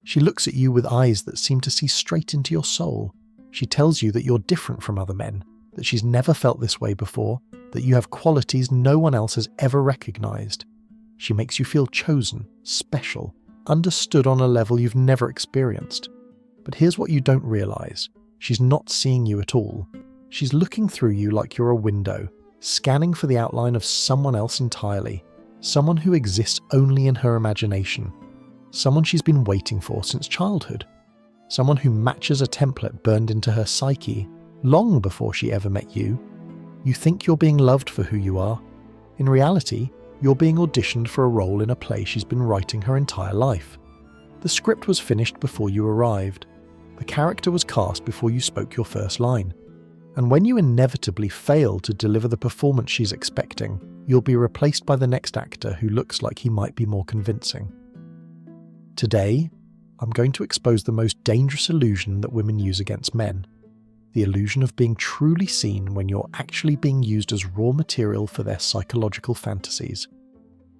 She looks at you with eyes that seem to see straight into your soul. She tells you that you're different from other men, that she's never felt this way before, that you have qualities no one else has ever recognized. She makes you feel chosen, special, understood on a level you've never experienced. But here's what you don't realize. She's not seeing you at all. She's looking through you like you're a window, scanning for the outline of someone else entirely, someone who exists only in her imagination, someone she's been waiting for since childhood, someone who matches a template burned into her psyche long before she ever met you. You think you're being loved for who you are. In reality, you're being auditioned for a role in a play she's been writing her entire life. The script was finished before you arrived. The character was cast before you spoke your first line. And when you inevitably fail to deliver the performance she's expecting, you'll be replaced by the next actor who looks like he might be more convincing. Today, I'm going to expose the most dangerous illusion that women use against men. The illusion of being truly seen when you're actually being used as raw material for their psychological fantasies.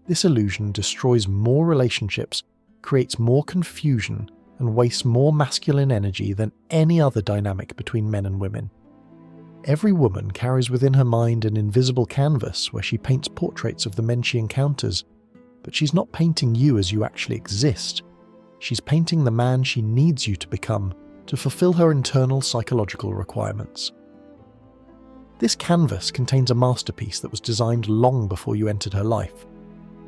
This illusion destroys more relationships, creates more confusion, and wastes more masculine energy than any other dynamic between men and women. Every woman carries within her mind an invisible canvas where she paints portraits of the men she encounters, but she's not painting you as you actually exist. She's painting the man she needs you to become to fulfill her internal psychological requirements. This canvas contains a masterpiece that was designed long before you entered her life.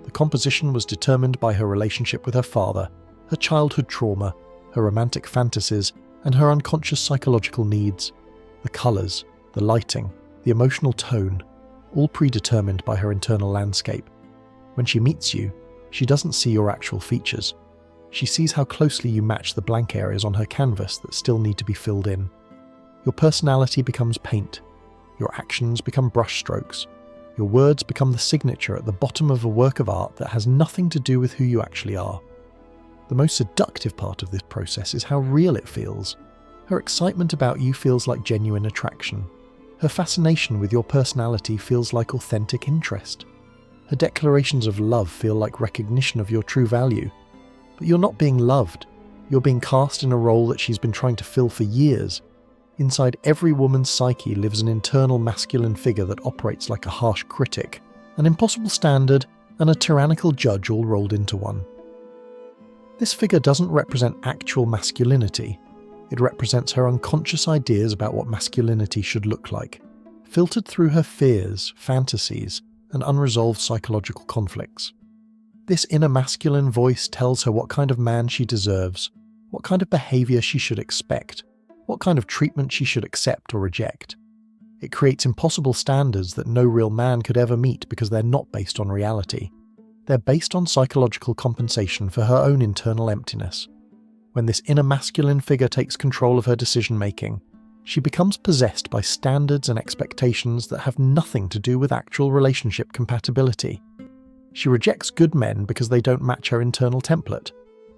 The composition was determined by her relationship with her father, her childhood trauma, her romantic fantasies, and her unconscious psychological needs. The colours, the lighting, the emotional tone, all predetermined by her internal landscape. When she meets you, she doesn't see your actual features. She sees how closely you match the blank areas on her canvas that still need to be filled in. Your personality becomes paint. Your actions become brushstrokes. Your words become the signature at the bottom of a work of art that has nothing to do with who you actually are. The most seductive part of this process is how real it feels. Her excitement about you feels like genuine attraction. Her fascination with your personality feels like authentic interest. Her declarations of love feel like recognition of your true value. But you're not being loved. You're being cast in a role that she's been trying to fill for years. Inside every woman's psyche lives an internal masculine figure that operates like a harsh critic, an impossible standard, and a tyrannical judge all rolled into one. This figure doesn't represent actual masculinity. It represents her unconscious ideas about what masculinity should look like, filtered through her fears, fantasies, and unresolved psychological conflicts. This inner masculine voice tells her what kind of man she deserves, what kind of behaviour she should expect, what kind of treatment she should accept or reject. It creates impossible standards that no real man could ever meet because they're not based on reality. They're based on psychological compensation for her own internal emptiness. When this inner masculine figure takes control of her decision-making, she becomes possessed by standards and expectations that have nothing to do with actual relationship compatibility. She rejects good men because they don't match her internal template.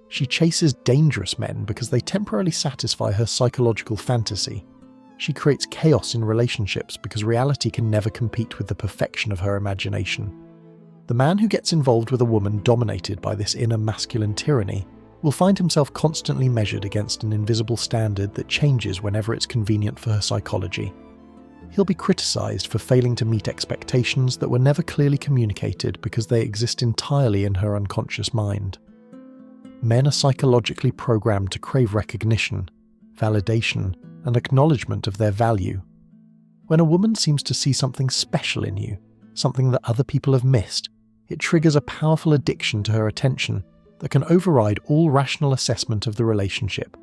She chases dangerous men because they temporarily satisfy her psychological fantasy. She creates chaos in relationships because reality can never compete with the perfection of her imagination. The man who gets involved with a woman dominated by this inner masculine tyranny will find himself constantly measured against an invisible standard that changes whenever it's convenient for her psychology. He'll be criticised for failing to meet expectations that were never clearly communicated because they exist entirely in her unconscious mind. Men are psychologically programmed to crave recognition, validation, and acknowledgement of their value. When a woman seems to see something special in you, something that other people have missed, it triggers a powerful addiction to her attention that can override all rational assessment of the relationship.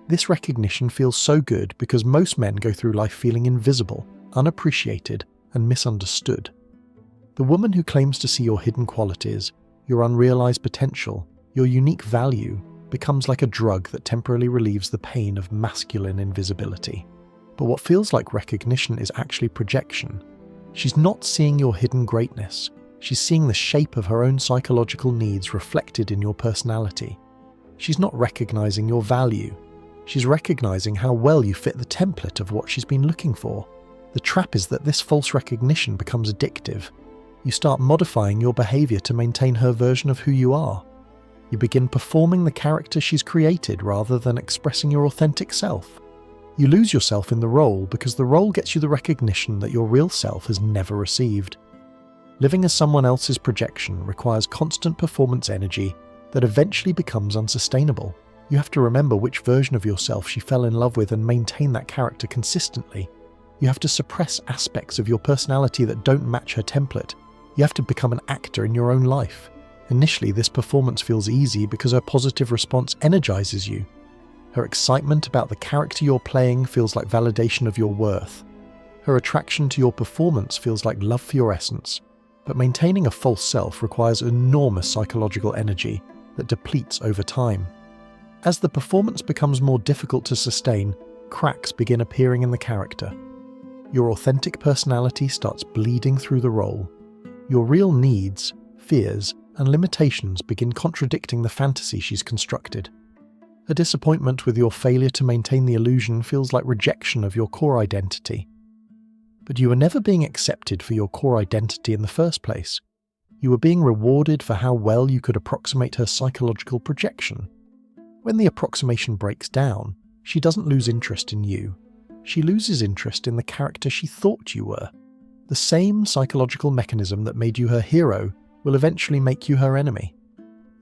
This recognition feels so good because most men go through life feeling invisible, unappreciated, and misunderstood. The woman who claims to see your hidden qualities, your unrealized potential, your unique value, becomes like a drug that temporarily relieves the pain of masculine invisibility. But what feels like recognition is actually projection. She's not seeing your hidden greatness. She's seeing the shape of her own psychological needs reflected in your personality. She's not recognizing your value. She's recognizing how well you fit the template of what she's been looking for. The trap is that this false recognition becomes addictive. You start modifying your behavior to maintain her version of who you are. You begin performing the character she's created rather than expressing your authentic self. You lose yourself in the role because the role gets you the recognition that your real self has never received. Living as someone else's projection requires constant performance energy that eventually becomes unsustainable. You have to remember which version of yourself she fell in love with and maintain that character consistently. You have to suppress aspects of your personality that don't match her template. You have to become an actor in your own life. Initially, this performance feels easy because her positive response energizes you. Her excitement about the character you're playing feels like validation of your worth. Her attraction to your performance feels like love for your essence. But maintaining a false self requires enormous psychological energy that depletes over time. As the performance becomes more difficult to sustain, cracks begin appearing in the character. Your authentic personality starts bleeding through the role. Your real needs, fears, and limitations begin contradicting the fantasy she's constructed. A disappointment with your failure to maintain the illusion feels like rejection of your core identity. But you were never being accepted for your core identity in the first place. You were being rewarded for how well you could approximate her psychological projection. When the approximation breaks down, she doesn't lose interest in you. She loses interest in the character she thought you were. The same psychological mechanism that made you her hero will eventually make you her enemy.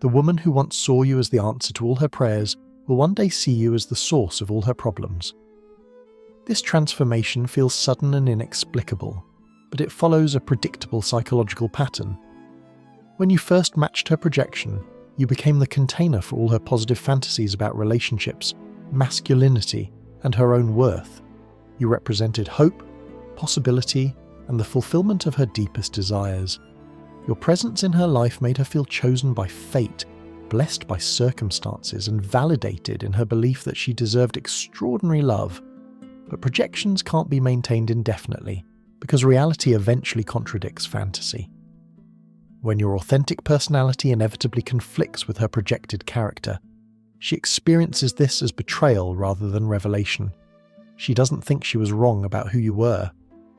The woman who once saw you as the answer to all her prayers will one day see you as the source of all her problems. This transformation feels sudden and inexplicable, but it follows a predictable psychological pattern. When you first matched her projection, you became the container for all her positive fantasies about relationships, masculinity, and her own worth. You represented hope, possibility, and the fulfillment of her deepest desires. Your presence in her life made her feel chosen by fate, blessed by circumstances, and validated in her belief that she deserved extraordinary love. But projections can't be maintained indefinitely, because reality eventually contradicts fantasy. When your authentic personality inevitably conflicts with her projected character, she experiences this as betrayal rather than revelation. She doesn't think she was wrong about who you were.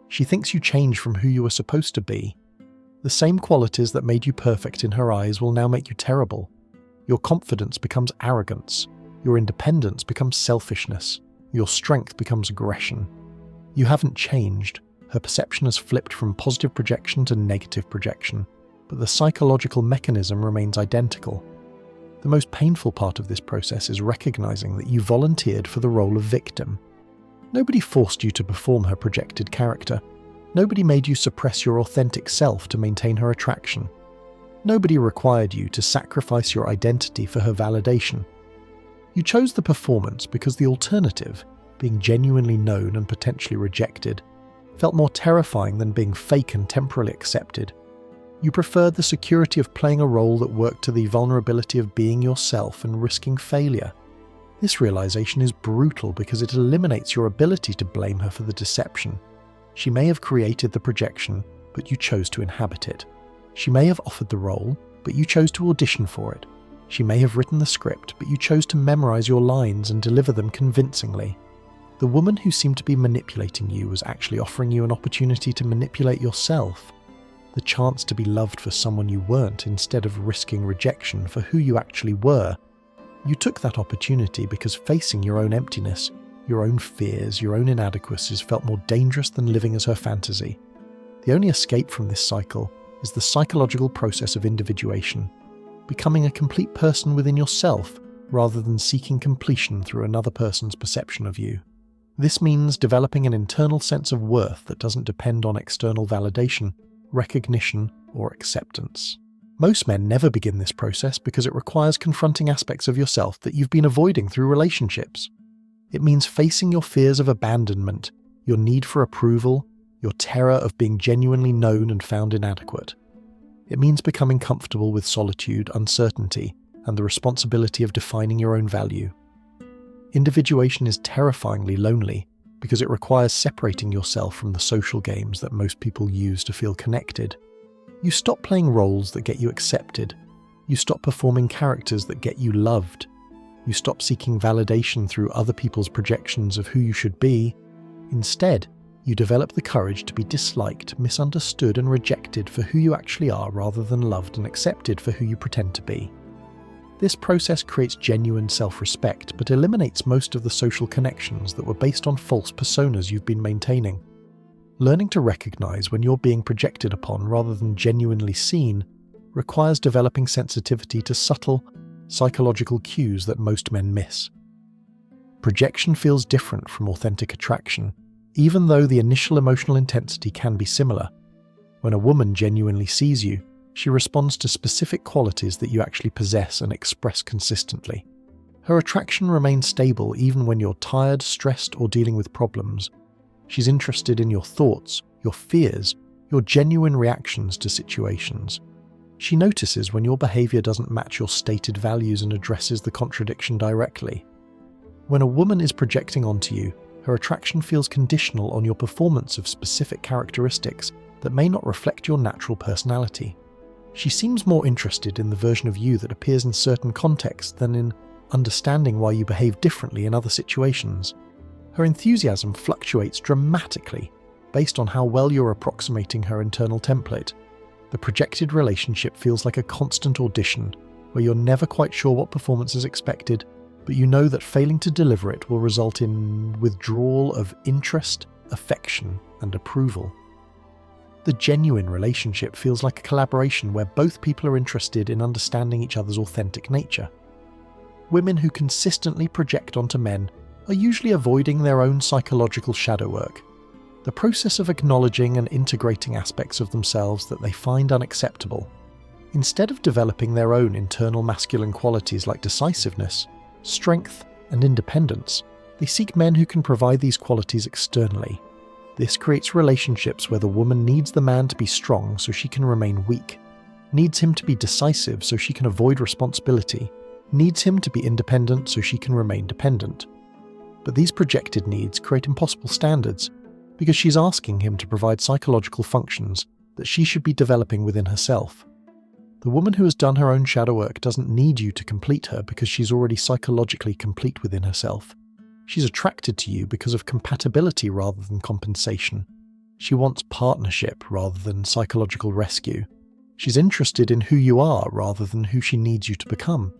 She thinks you changed from who you were supposed to be. The same qualities that made you perfect in her eyes will now make you terrible. Your confidence becomes arrogance. Your independence becomes selfishness. Your strength becomes aggression. You haven't changed. Her perception has flipped from positive projection to negative projection, but the psychological mechanism remains identical. The most painful part of this process is recognizing that you volunteered for the role of victim. Nobody forced you to perform her projected character. Nobody made you suppress your authentic self to maintain her attraction. Nobody required you to sacrifice your identity for her validation. You chose the performance because the alternative, being genuinely known and potentially rejected, felt more terrifying than being fake and temporarily accepted. You preferred the security of playing a role that worked to the vulnerability of being yourself and risking failure. This realization is brutal because it eliminates your ability to blame her for the deception. She may have created the projection, but you chose to inhabit it. She may have offered the role, but you chose to audition for it. She may have written the script, but you chose to memorize your lines and deliver them convincingly. The woman who seemed to be manipulating you was actually offering you an opportunity to manipulate yourself. The chance to be loved for someone you weren't instead of risking rejection for who you actually were. You took that opportunity because facing your own emptiness, your own fears, your own inadequacies felt more dangerous than living as her fantasy. The only escape from this cycle is the psychological process of individuation, becoming a complete person within yourself rather than seeking completion through another person's perception of you. This means developing an internal sense of worth that doesn't depend on external validation, recognition, or acceptance. Most men never begin this process because it requires confronting aspects of yourself that you've been avoiding through relationships. It means facing your fears of abandonment, your need for approval, your terror of being genuinely known and found inadequate. It means becoming comfortable with solitude, uncertainty, and the responsibility of defining your own value. Individuation is terrifyingly lonely because it requires separating yourself from the social games that most people use to feel connected. You stop playing roles that get you accepted. You stop performing characters that get you loved. You stop seeking validation through other people's projections of who you should be. Instead, you develop the courage to be disliked, misunderstood, and rejected for who you actually are rather than loved and accepted for who you pretend to be. This process creates genuine self-respect, but eliminates most of the social connections that were based on false personas you've been maintaining. Learning to recognize when you're being projected upon rather than genuinely seen requires developing sensitivity to subtle, psychological cues that most men miss. Projection feels different from authentic attraction, even though the initial emotional intensity can be similar. When a woman genuinely sees you, she responds to specific qualities that you actually possess and express consistently. Her attraction remains stable even when you're tired, stressed, or dealing with problems. She's interested in your thoughts, your fears, your genuine reactions to situations. She notices when your behavior doesn't match your stated values and addresses the contradiction directly. When a woman is projecting onto you, her attraction feels conditional on your performance of specific characteristics that may not reflect your natural personality. She seems more interested in the version of you that appears in certain contexts than in understanding why you behave differently in other situations. Her enthusiasm fluctuates dramatically based on how well you're approximating her internal template. The projected relationship feels like a constant audition where you're never quite sure what performance is expected, but you know that failing to deliver it will result in withdrawal of interest, affection, and approval. The genuine relationship feels like a collaboration where both people are interested in understanding each other's authentic nature. Women who consistently project onto men are usually avoiding their own psychological shadow work. The process of acknowledging and integrating aspects of themselves that they find unacceptable. Instead of developing their own internal masculine qualities like decisiveness, strength, and independence, they seek men who can provide these qualities externally. This creates relationships where the woman needs the man to be strong so she can remain weak, needs him to be decisive so she can avoid responsibility, needs him to be independent so she can remain dependent. But these projected needs create impossible standards, because she's asking him to provide psychological functions that she should be developing within herself. The woman who has done her own shadow work doesn't need you to complete her because she's already psychologically complete within herself. She's attracted to you because of compatibility rather than compensation. She wants partnership rather than psychological rescue. She's interested in who you are rather than who she needs you to become.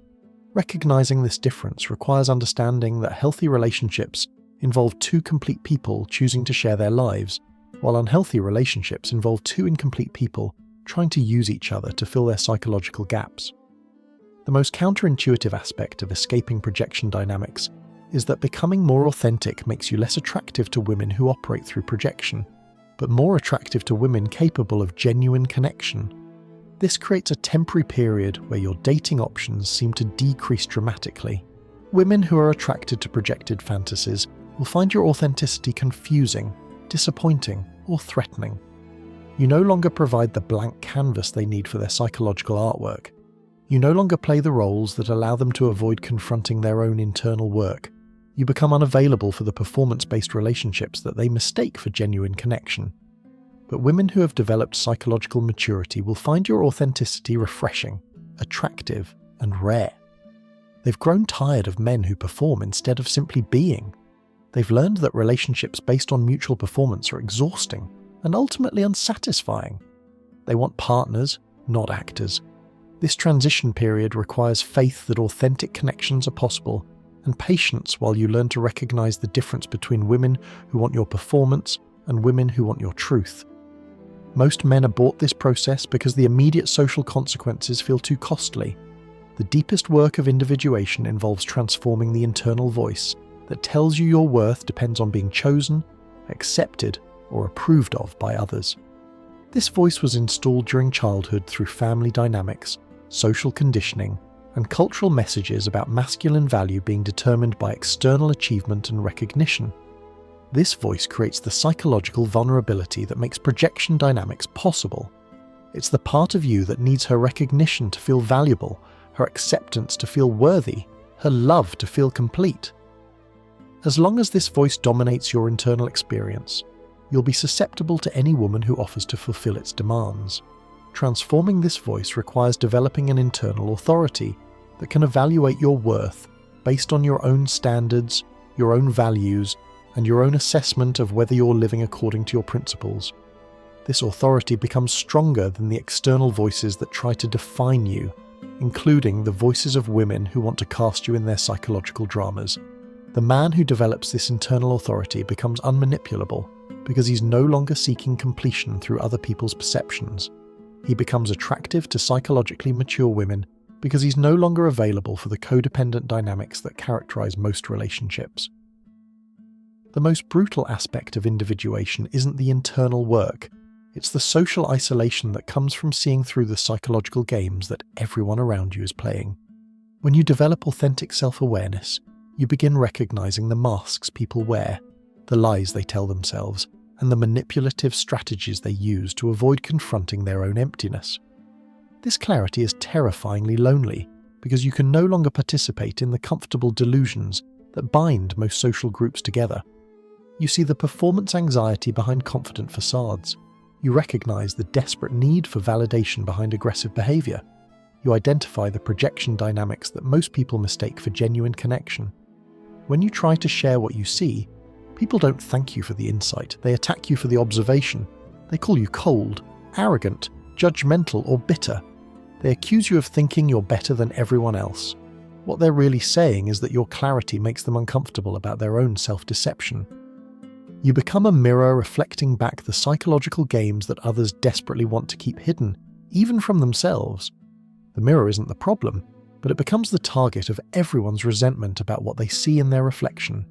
Recognizing this difference requires understanding that healthy relationships involve two complete people choosing to share their lives, while unhealthy relationships involve two incomplete people trying to use each other to fill their psychological gaps. The most counterintuitive aspect of escaping projection dynamics is that becoming more authentic makes you less attractive to women who operate through projection, but more attractive to women capable of genuine connection. This creates a temporary period where your dating options seem to decrease dramatically. Women who are attracted to projected fantasies will find your authenticity confusing, disappointing, or threatening. You no longer provide the blank canvas they need for their psychological artwork. You no longer play the roles that allow them to avoid confronting their own internal work. You become unavailable for the performance-based relationships that they mistake for genuine connection. But women who have developed psychological maturity will find your authenticity refreshing, attractive, and rare. They've grown tired of men who perform instead of simply being. They've learned that relationships based on mutual performance are exhausting and ultimately unsatisfying. They want partners, not actors. This transition period requires faith that authentic connections are possible and patience while you learn to recognize the difference between women who want your performance and women who want your truth. Most men abort this process because the immediate social consequences feel too costly. The deepest work of individuation involves transforming the internal voice that tells you your worth depends on being chosen, accepted, or approved of by others. This voice was installed during childhood through family dynamics, social conditioning, and cultural messages about masculine value being determined by external achievement and recognition. This voice creates the psychological vulnerability that makes projection dynamics possible. It's the part of you that needs her recognition to feel valuable, her acceptance to feel worthy, her love to feel complete. As long as this voice dominates your internal experience, you'll be susceptible to any woman who offers to fulfill its demands. Transforming this voice requires developing an internal authority that can evaluate your worth based on your own standards, your own values, and your own assessment of whether you're living according to your principles. This authority becomes stronger than the external voices that try to define you, including the voices of women who want to cast you in their psychological dramas. The man who develops this internal authority becomes unmanipulable because he's no longer seeking completion through other people's perceptions. He becomes attractive to psychologically mature women because he's no longer available for the codependent dynamics that characterize most relationships. The most brutal aspect of individuation isn't the internal work, it's the social isolation that comes from seeing through the psychological games that everyone around you is playing. When you develop authentic self-awareness, you begin recognizing the masks people wear, the lies they tell themselves, and the manipulative strategies they use to avoid confronting their own emptiness. This clarity is terrifyingly lonely because you can no longer participate in the comfortable delusions that bind most social groups together. You see the performance anxiety behind confident facades. You recognize the desperate need for validation behind aggressive behavior. You identify the projection dynamics that most people mistake for genuine connection. When you try to share what you see, people don't thank you for the insight, they attack you for the observation. They call you cold, arrogant, judgmental, or bitter. They accuse you of thinking you're better than everyone else. What they're really saying is that your clarity makes them uncomfortable about their own self-deception. You become a mirror reflecting back the psychological games that others desperately want to keep hidden, even from themselves. The mirror isn't the problem, but it becomes the target of everyone's resentment about what they see in their reflection.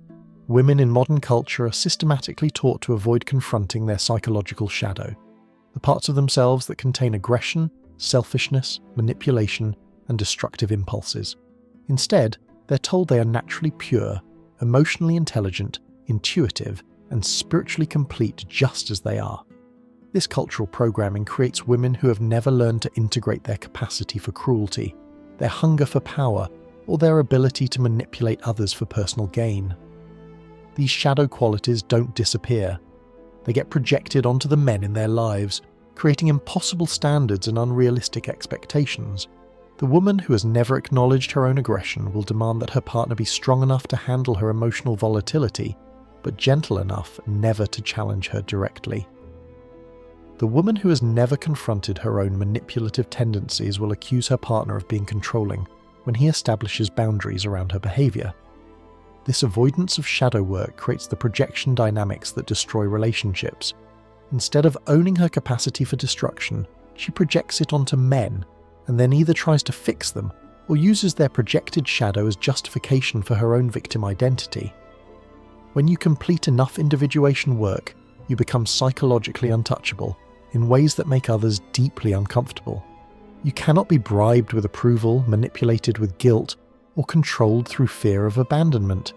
Women in modern culture are systematically taught to avoid confronting their psychological shadow, the parts of themselves that contain aggression, selfishness, manipulation, and destructive impulses. Instead, they're told they are naturally pure, emotionally intelligent, intuitive, and spiritually complete just as they are. This cultural programming creates women who have never learned to integrate their capacity for cruelty, their hunger for power, or their ability to manipulate others for personal gain. These shadow qualities don't disappear. They get projected onto the men in their lives, creating impossible standards and unrealistic expectations. The woman who has never acknowledged her own aggression will demand that her partner be strong enough to handle her emotional volatility, but gentle enough never to challenge her directly. The woman who has never confronted her own manipulative tendencies will accuse her partner of being controlling when he establishes boundaries around her behavior. This avoidance of shadow work creates the projection dynamics that destroy relationships. Instead of owning her capacity for destruction, she projects it onto men, and then either tries to fix them or uses their projected shadow as justification for her own victim identity. When you complete enough individuation work, you become psychologically untouchable in ways that make others deeply uncomfortable. You cannot be bribed with approval, manipulated with guilt, or controlled through fear of abandonment.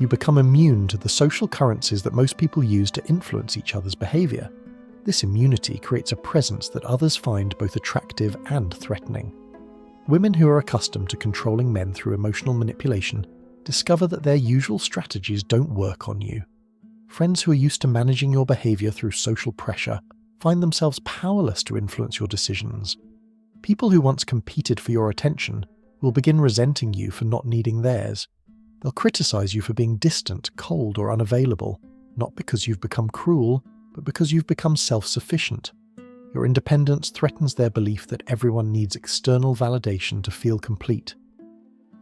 You become immune to the social currencies that most people use to influence each other's behavior. This immunity creates a presence that others find both attractive and threatening. Women who are accustomed to controlling men through emotional manipulation discover that their usual strategies don't work on you. Friends who are used to managing your behavior through social pressure find themselves powerless to influence your decisions. People who once competed for your attention will begin resenting you for not needing theirs. They'll criticize you for being distant, cold, or unavailable, not because you've become cruel, but because you've become self-sufficient. Your independence threatens their belief that everyone needs external validation to feel complete.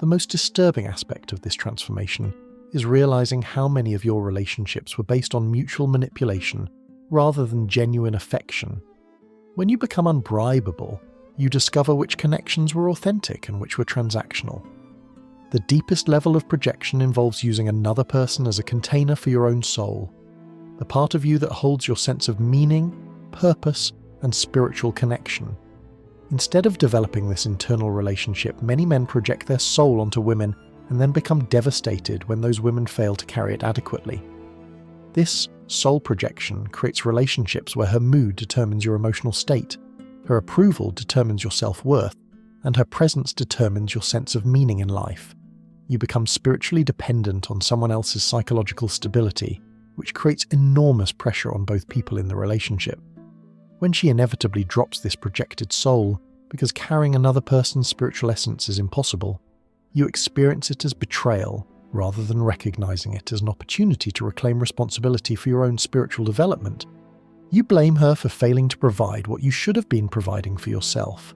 The most disturbing aspect of this transformation is realizing how many of your relationships were based on mutual manipulation rather than genuine affection. When you become unbribable, you discover which connections were authentic and which were transactional. The deepest level of projection involves using another person as a container for your own soul, the part of you that holds your sense of meaning, purpose, and spiritual connection. Instead of developing this internal relationship, many men project their soul onto women and then become devastated when those women fail to carry it adequately. This soul projection creates relationships where her mood determines your emotional state, her approval determines your self-worth, and her presence determines your sense of meaning in life. You become spiritually dependent on someone else's psychological stability, which creates enormous pressure on both people in the relationship. When she inevitably drops this projected soul, because carrying another person's spiritual essence is impossible, you experience it as betrayal rather than recognizing it as an opportunity to reclaim responsibility for your own spiritual development. You blame her for failing to provide what you should have been providing for yourself.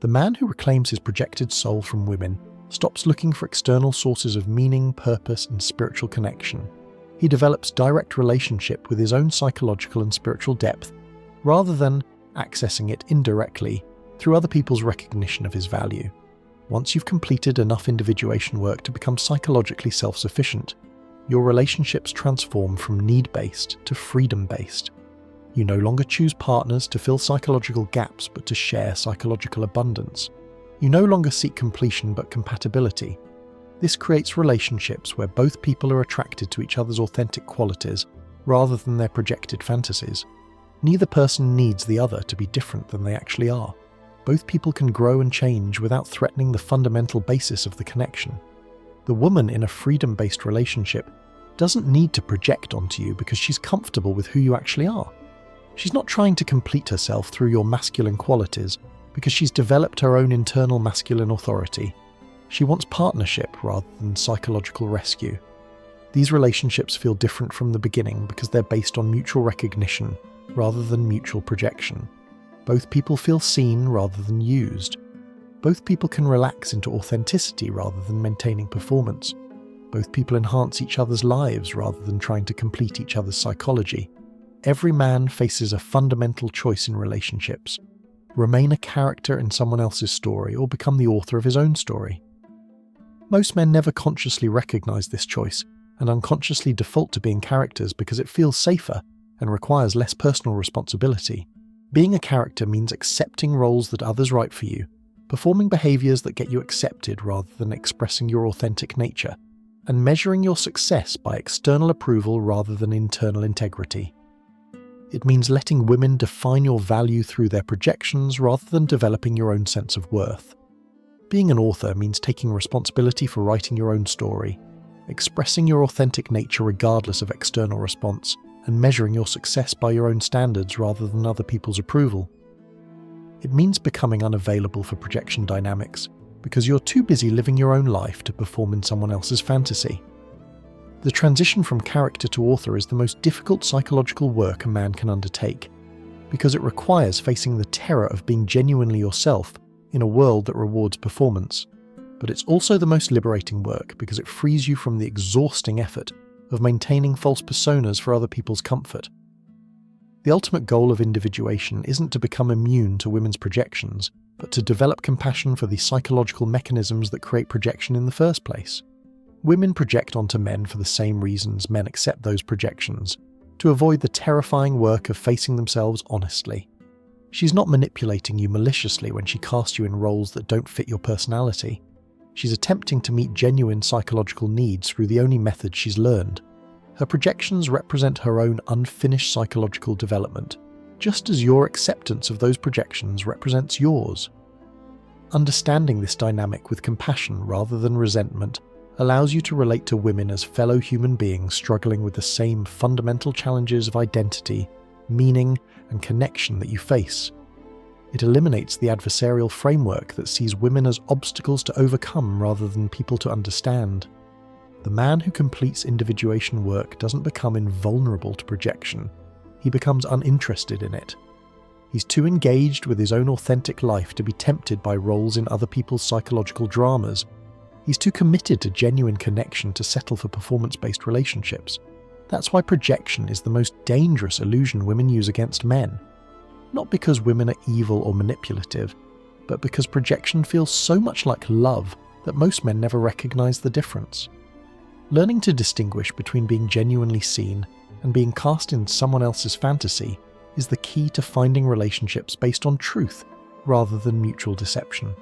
The man who reclaims his projected soul from women stops looking for external sources of meaning, purpose, and spiritual connection. He develops direct relationship with his own psychological and spiritual depth, rather than accessing it indirectly through other people's recognition of his value. Once you've completed enough individuation work to become psychologically self-sufficient, your relationships transform from need-based to freedom-based. You no longer choose partners to fill psychological gaps but to share psychological abundance. You no longer seek completion but compatibility. This creates relationships where both people are attracted to each other's authentic qualities rather than their projected fantasies. Neither person needs the other to be different than they actually are. Both people can grow and change without threatening the fundamental basis of the connection. The woman in a freedom-based relationship doesn't need to project onto you because she's comfortable with who you actually are. She's not trying to complete herself through your masculine qualities because she's developed her own internal masculine authority. She wants partnership rather than psychological rescue. These relationships feel different from the beginning because they're based on mutual recognition rather than mutual projection. Both people feel seen rather than used. Both people can relax into authenticity rather than maintaining performance. Both people enhance each other's lives rather than trying to complete each other's psychology. Every man faces a fundamental choice in relationships: remain a character in someone else's story or become the author of his own story. Most men never consciously recognize this choice and unconsciously default to being characters because it feels safer and requires less personal responsibility. Being a character means accepting roles that others write for you, performing behaviors that get you accepted rather than expressing your authentic nature, and measuring your success by external approval rather than internal integrity. It means letting women define your value through their projections rather than developing your own sense of worth. Being an author means taking responsibility for writing your own story, expressing your authentic nature regardless of external response, and measuring your success by your own standards rather than other people's approval. It means becoming unavailable for projection dynamics because you're too busy living your own life to perform in someone else's fantasy. The transition from character to author is the most difficult psychological work a man can undertake, because it requires facing the terror of being genuinely yourself in a world that rewards performance. But it's also the most liberating work because it frees you from the exhausting effort of maintaining false personas for other people's comfort. The ultimate goal of individuation isn't to become immune to women's projections, but to develop compassion for the psychological mechanisms that create projection in the first place. Women project onto men for the same reasons men accept those projections, to avoid the terrifying work of facing themselves honestly. She's not manipulating you maliciously when she casts you in roles that don't fit your personality. She's attempting to meet genuine psychological needs through the only method she's learned. Her projections represent her own unfinished psychological development, just as your acceptance of those projections represents yours. Understanding this dynamic with compassion rather than resentment allows you to relate to women as fellow human beings struggling with the same fundamental challenges of identity, meaning, and connection that you face. It eliminates the adversarial framework that sees women as obstacles to overcome rather than people to understand. The man who completes individuation work doesn't become invulnerable to projection. He becomes uninterested in it. He's too engaged with his own authentic life to be tempted by roles in other people's psychological dramas. He's too committed to genuine connection to settle for performance-based relationships. That's why projection is the most dangerous illusion women use against men. Not because women are evil or manipulative, but because projection feels so much like love that most men never recognize the difference. Learning to distinguish between being genuinely seen and being cast in someone else's fantasy is the key to finding relationships based on truth rather than mutual deception.